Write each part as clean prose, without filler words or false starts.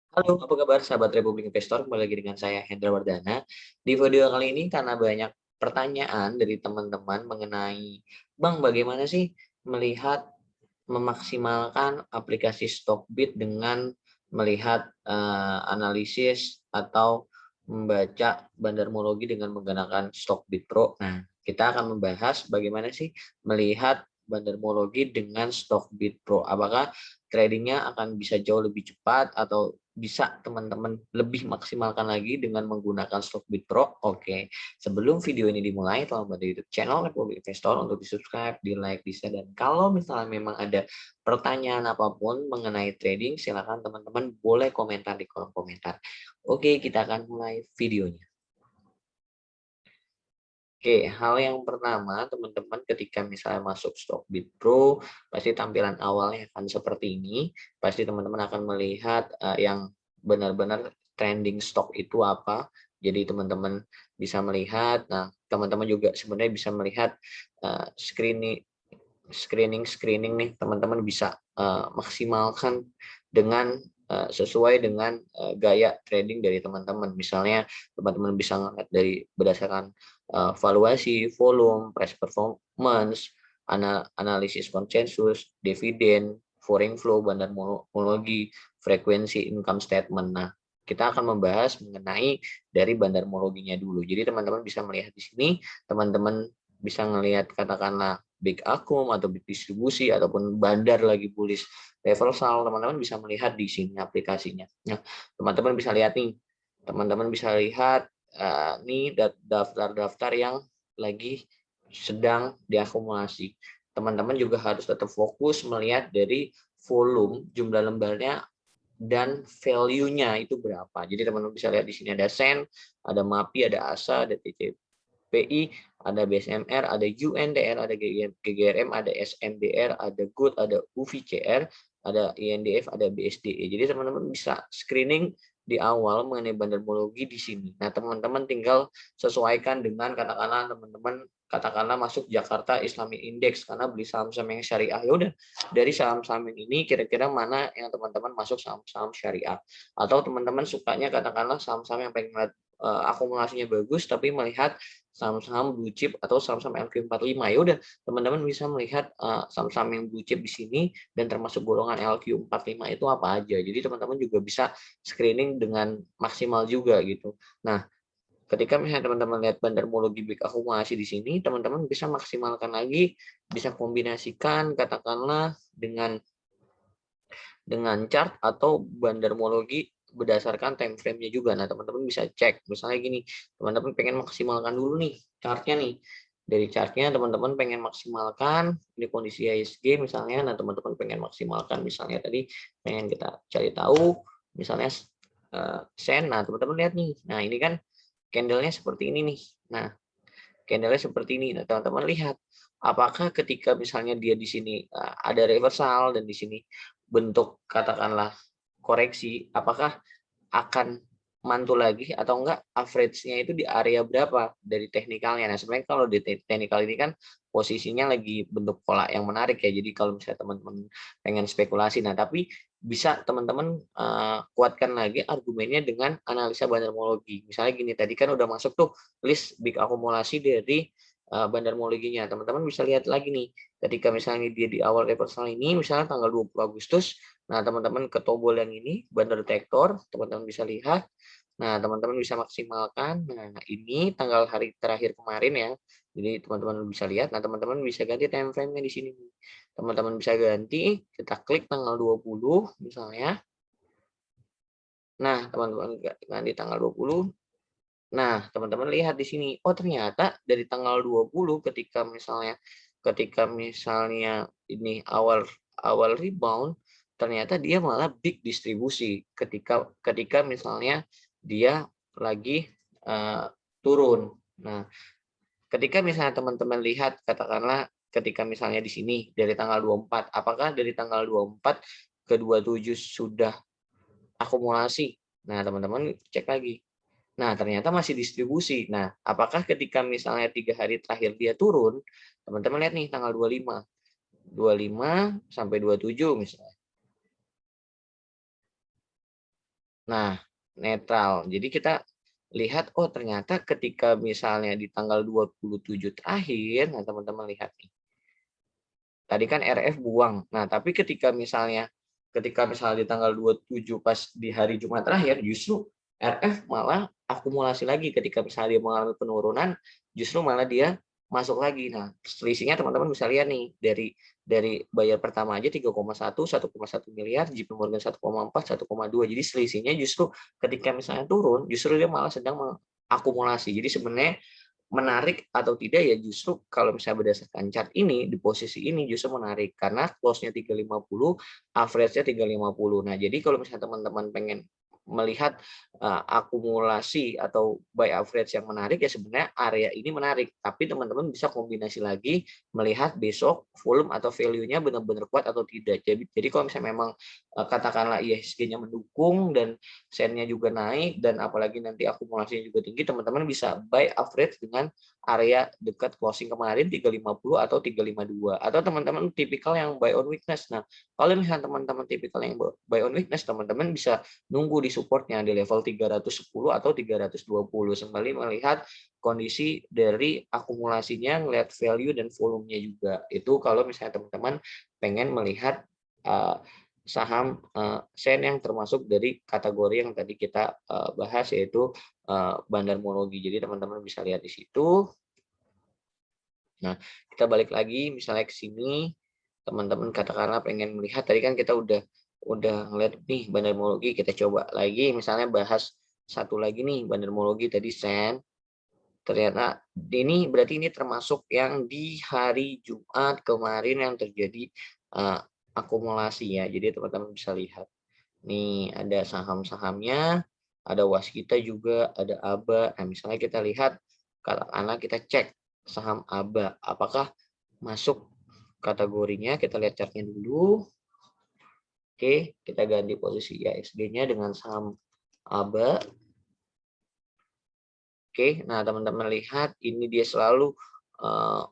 Halo, apa kabar sahabat Republik Investor? Kembali lagi dengan saya Hendra Wardana. Di video kali ini karena banyak pertanyaan dari teman-teman mengenai, Bang, bagaimana sih melihat memaksimalkan aplikasi Stockbit dengan melihat analisis atau membaca bandarmologi dengan menggunakan Stockbit Pro. Nah, kita akan membahas bagaimana sih melihat bandarmologi dengan Stockbit Pro. Apakah tradingnya akan bisa jauh lebih cepat atau bisa teman-teman lebih maksimalkan lagi dengan menggunakan Stockbit Pro? Oke, sebelum video ini dimulai, tolong bantu YouTube channel Republik Investor untuk di-subscribe, di-like, di-share, dan kalau misalnya memang ada pertanyaan apapun mengenai trading, silakan teman-teman boleh komentar di kolom komentar. Oke, kita akan mulai videonya. Oke, hal yang pertama teman-teman ketika misalnya masuk Stockbit Pro, pasti tampilan awalnya akan seperti ini. Pasti teman-teman akan melihat yang benar-benar trending stock itu apa. Jadi teman-teman bisa melihat, nah teman-teman juga sebenarnya bisa melihat screening screening nih teman-teman bisa maksimalkan dengan sesuai dengan gaya trading dari teman-teman. Misalnya teman-teman bisa ngelihat dari berdasarkan valuasi, volume, price performance, analisis konsensus, dividen, foreign flow, bandarmologi, frekuensi income statement. Nah, kita akan membahas mengenai dari bandarmologinya dulu. Jadi teman-teman bisa melihat di sini, teman-teman bisa melihat katakanlah big akum atau big distribusi ataupun bandar lagi bullish reversal, teman-teman bisa melihat di sini aplikasinya. Nah, teman-teman bisa lihat nih, teman-teman bisa lihat nih daftar-daftar yang lagi sedang diakumulasi. Teman-teman juga harus tetap fokus melihat dari volume, jumlah lembarnya, dan value-nya itu berapa. Jadi teman-teman bisa lihat di sini ada SEN, ada MAPI, ada ASA, ada TCPI, ada BSMR, ada UNDR, ada GGRM, ada SMDR, ada GOOD, ada UVCR, ada INDF, ada BSDE. Jadi teman-teman bisa screening di awal mengenai bandarmologi di sini. Nah, teman-teman tinggal sesuaikan dengan katakanlah masuk Jakarta Islamic Index karena beli saham-saham yang syariah. Ya udah, dari saham-saham ini kira-kira mana yang teman-teman masuk saham-saham syariah. Atau teman-teman sukanya katakanlah saham-saham yang pengen akumulasinya bagus tapi melihat saham-saham blue chip atau saham-saham LQ45. Ya udah, teman-teman bisa melihat saham-saham yang blue chip di sini dan termasuk golongan LQ45 itu apa aja. Jadi teman-teman juga bisa screening dengan maksimal juga gitu. Nah, ketika misalnya teman-teman lihat bandarmologi big akumulasi di sini, teman-teman bisa maksimalkan lagi, bisa kombinasikan katakanlah dengan chart atau bandarmologi berdasarkan time frame-nya juga. Nah, teman-teman bisa cek. Misalnya gini, teman-teman pengen maksimalkan dulu nih chartnya nih. Dari chartnya teman-teman pengen maksimalkan ini kondisi ISG misalnya. Nah, teman-teman pengen maksimalkan misalnya tadi pengen kita cari tahu misalnya sen. Nah, teman-teman lihat nih. Nah, ini kan candle-nya seperti ini nih. Nah, candle-nya seperti ini. Nah, teman-teman lihat apakah ketika misalnya dia di sini ada reversal dan di sini bentuk katakanlah koreksi, apakah akan mantul lagi atau enggak average-nya itu di area berapa dari teknikalnya. Nah, sebenarnya kalau di teknikal ini kan posisinya lagi bentuk pola yang menarik ya. Jadi kalau misalnya teman-teman pengen spekulasi, nah tapi bisa teman-teman kuatkan lagi argumennya dengan analisa bandarmologi. Misalnya gini, tadi kan udah masuk tuh list big akumulasi dari bandarmologinya. Teman-teman bisa lihat lagi nih, ketika misalnya dia di awal reversal ini, misalnya tanggal 20 Agustus, nah teman-teman ke tombol yang ini, bandar detektor, teman-teman bisa lihat. Nah, teman-teman bisa maksimalkan. Nah, ini tanggal hari terakhir kemarin ya. Jadi teman-teman bisa lihat. Nah, teman-teman bisa ganti time frame-nya di sini. Teman-teman bisa ganti, kita klik tanggal 20 misalnya. Nah, teman-teman ganti tanggal 20. Nah, teman-teman lihat di sini. Oh, ternyata dari tanggal 20 ketika misalnya ini awal awal rebound, ternyata dia malah big distribusi ketika ketika misalnya dia lagi turun. Nah, ketika misalnya teman-teman lihat katakanlah ketika misalnya di sini dari tanggal 24, apakah dari tanggal 24 ke 27 sudah akumulasi? Nah, teman-teman cek lagi. Nah, ternyata masih distribusi. Nah, apakah ketika misalnya 3 hari terakhir dia turun, teman-teman lihat nih tanggal 25 sampai 27 misalnya. Nah, netral. Jadi kita lihat, oh ternyata ketika misalnya di tanggal 27 terakhir, nah teman-teman lihat nih, tadi kan RF buang. Nah, tapi ketika misalnya di tanggal 27 pas di hari Jumat terakhir, justru RF malah akumulasi lagi. Ketika misalnya dia mengalami penurunan, justru malah dia masuk lagi. Nah, selisihnya teman-teman bisa lihat nih, dari bayar pertama aja 3,1, 1,1 miliar, JP Morgan 1,4, 1,2. Jadi selisihnya justru ketika misalnya turun, justru dia malah sedang mengakumulasi. Jadi sebenarnya menarik atau tidak ya justru kalau misalnya berdasarkan chart ini di posisi ini justru menarik karena close-nya 350, average-nya 350. Nah, jadi kalau misalnya teman-teman pengen melihat akumulasi atau buy average yang menarik ya sebenarnya area ini menarik, tapi teman-teman bisa kombinasi lagi melihat besok volume atau value-nya benar-benar kuat atau tidak. Jadi kalau misalnya memang katakanlah IHSG-nya mendukung dan sennya juga naik dan apalagi nanti akumulasinya juga tinggi, teman-teman bisa buy average dengan area dekat closing kemarin 350 atau 352 atau teman-teman tipikal yang buy on weakness. Nah, kalau misalnya teman-teman tipikal yang buy on weakness, teman-teman bisa nunggu di supportnya di level 310 atau 320 sembari melihat kondisi dari akumulasinya, ngelihat value dan volumenya juga. Itu kalau misalnya teman-teman pengen melihat saham sen yang termasuk dari kategori yang tadi kita bahas yaitu bandarmologi. Jadi teman-teman bisa lihat di situ. Nah, kita balik lagi misalnya ke sini, teman-teman katakanlah pengen melihat tadi kan kita udah ngeliat nih bandarmologi, kita coba lagi misalnya bahas satu lagi nih bandarmologi tadi sen. Ternyata berarti ini termasuk yang di hari Jumat kemarin yang terjadi akumulasi ya. Jadi teman-teman bisa lihat. Nih ada saham-sahamnya, ada waskita juga, ada aba. Nah, misalnya kita lihat katakanlah kita cek saham aba, apakah masuk kategorinya, kita lihat chartnya dulu. Oke, kita ganti posisi IHSG-nya dengan saham aba. Oke, nah teman-teman lihat ini dia selalu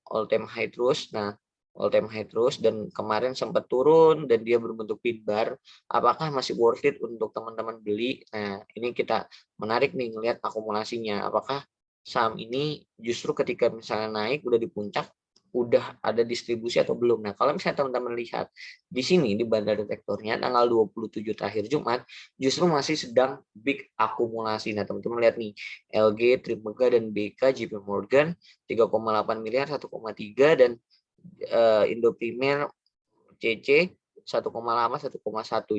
all time high terus. Nah, all time high terus dan kemarin sempat turun dan dia berbentuk pin bar. Apakah masih worth it untuk teman-teman beli? Nah, ini kita menarik nih ngelihat akumulasinya. Apakah saham ini justru ketika misalnya naik udah di puncak udah ada distribusi atau belum. Nah, kalau misalnya teman-teman lihat di sini di banda detektornya tanggal 27 terakhir Jumat justru masih sedang big akumulasi. Nah, teman-teman lihat nih LG, Trimega dan BK, JP Morgan 3,8 miliar, 1,3 dan Indo Primer CC 1,8, 1,1.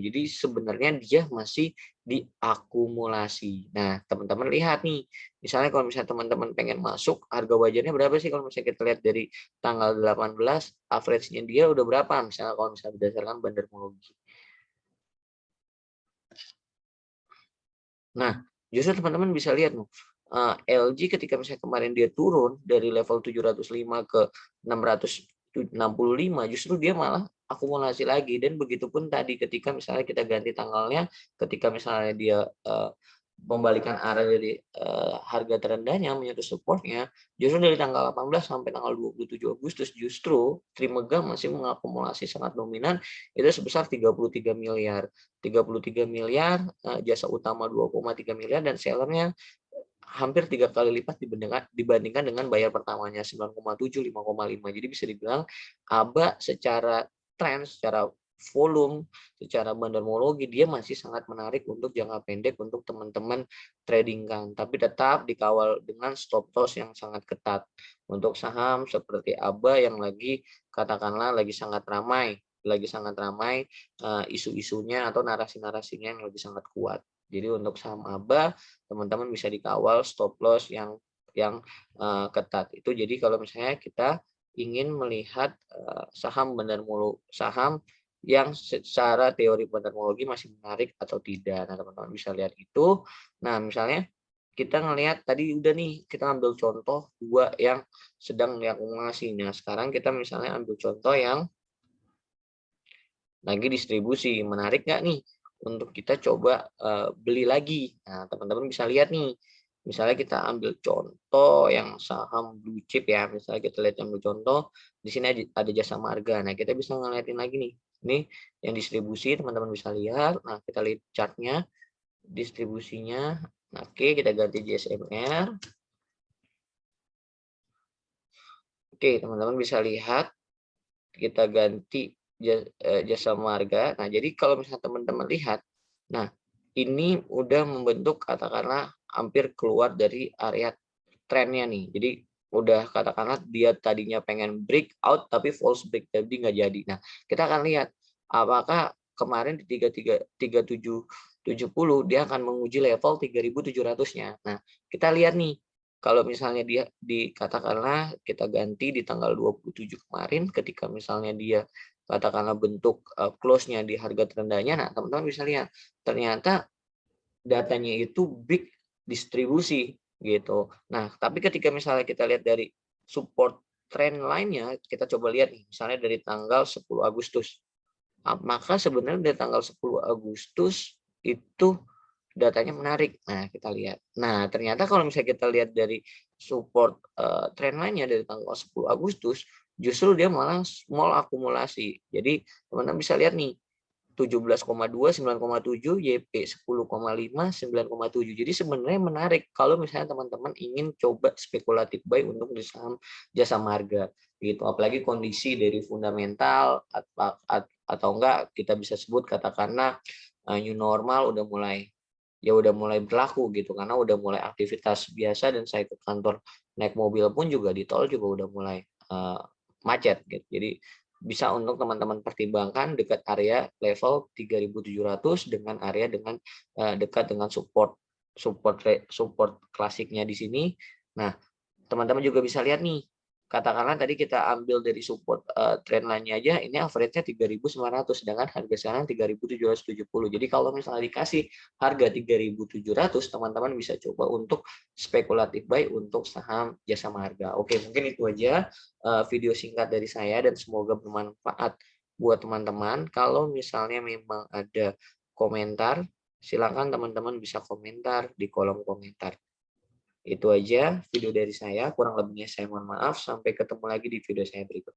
Jadi sebenarnya dia masih diakumulasi. Nah, teman-teman lihat nih, misalnya kalau misalnya teman-teman pengen masuk, harga wajarnya berapa sih kalau misalnya kita lihat dari tanggal 18, average-nya dia udah berapa? Misalnya kalau misalnya berdasarkan bandarmologi. Nah, justru teman-teman bisa lihat nih, LG ketika misalnya kemarin dia turun dari level 705 ke 665, justru dia malah akumulasi lagi dan begitupun tadi ketika misalnya kita ganti tanggalnya, ketika misalnya dia membalikan arah dari harga terendahnya menyentuh supportnya, justru dari tanggal 18 sampai tanggal 27 Agustus justru Trimega masih mengakumulasi sangat dominan itu sebesar 33 miliar. 33 miliar, jasa utama 2,3 miliar dan sellernya hampir 3 kali lipat dibandingkan dengan bayar pertamanya 9,7, 5,5. Jadi bisa dibilang ABA secara tren, secara volume, secara bandarmologi dia masih sangat menarik untuk jangka pendek untuk teman-teman tradingkan. Tapi tetap dikawal dengan stop loss yang sangat ketat. Untuk saham seperti ABA yang katakanlah lagi sangat ramai isu-isunya atau narasi-narasinya yang lebih sangat kuat. Jadi untuk saham ABA teman-teman bisa dikawal stop loss yang ketat. Itu jadi kalau misalnya kita ingin melihat saham yang secara teori bandarmologi masih menarik atau tidak. Nah, teman-teman bisa lihat itu. Nah, misalnya kita ngelihat tadi udah nih kita ambil contoh dua yang sedang diakumulasi. Nah, sekarang kita misalnya ambil contoh yang lagi distribusi. Menarik nggak nih untuk kita coba beli lagi? Nah, teman-teman bisa lihat nih. Misalnya kita ambil contoh yang saham blue chip ya. Misalnya kita lihat ambil contoh di sini ada Jasa Marga. Nah, kita bisa ngeliatin lagi nih. Ini yang distribusi teman-teman bisa lihat. Nah, kita lihat chartnya. distribusinya. Oke, kita ganti JSMR. Oke, teman-teman bisa lihat kita ganti jasa marga. Nah, jadi kalau misalnya teman-teman lihat, nah ini udah membentuk katakanlah hampir keluar dari area trennya nih. Jadi udah katakanlah dia tadinya pengen breakout tapi false break jadi nggak jadi. Nah, kita akan lihat apakah kemarin di 3770 dia akan menguji level 3700-nya. Nah, kita lihat nih kalau misalnya dia dikatakanlah kita ganti di tanggal 27 kemarin ketika misalnya dia katakanlah bentuk close-nya di harga terendahnya. Nah, teman-teman bisa lihat ternyata datanya itu big distribusi gitu. Nah, tapi ketika misalnya kita lihat dari support trend lainnya, kita coba lihat nih, misalnya dari tanggal 10 Agustus. Maka sebenarnya dari tanggal 10 Agustus itu datanya menarik. Nah, kita lihat. Nah, ternyata kalau misalnya kita lihat dari support trend lainnya dari tanggal 10 Agustus, justru dia malah small akumulasi. Jadi, teman-teman bisa lihat nih, 17,2, 9,7, YP 10,5, 9,7. Jadi sebenarnya menarik kalau misalnya teman-teman ingin coba spekulatif buy untuk di saham Jasa Marga gitu. Apalagi kondisi dari fundamental atau enggak kita bisa sebut katakanlah new normal udah mulai berlaku gitu karena udah mulai aktivitas biasa dan saya ke kantor naik mobil pun juga di tol juga udah mulai macet gitu. Jadi bisa untuk teman-teman pertimbangkan dekat area level 3700 dengan area dengan dekat dengan support klasiknya di sini. Nah, teman-teman juga bisa lihat nih, katakanlah tadi kita ambil dari support trend line-nya aja, ini average-nya 3.900, sedangkan harga sekarang 3.770. Jadi kalau misalnya dikasih harga 3.700, teman-teman bisa coba untuk spekulatif buy untuk saham Jasa Marga. Oke, mungkin itu aja video singkat dari saya dan semoga bermanfaat buat teman-teman. Kalau misalnya memang ada komentar, silakan teman-teman bisa komentar di kolom komentar. Itu aja video dari saya, kurang lebihnya saya mohon maaf. Sampai ketemu lagi di video saya berikutnya.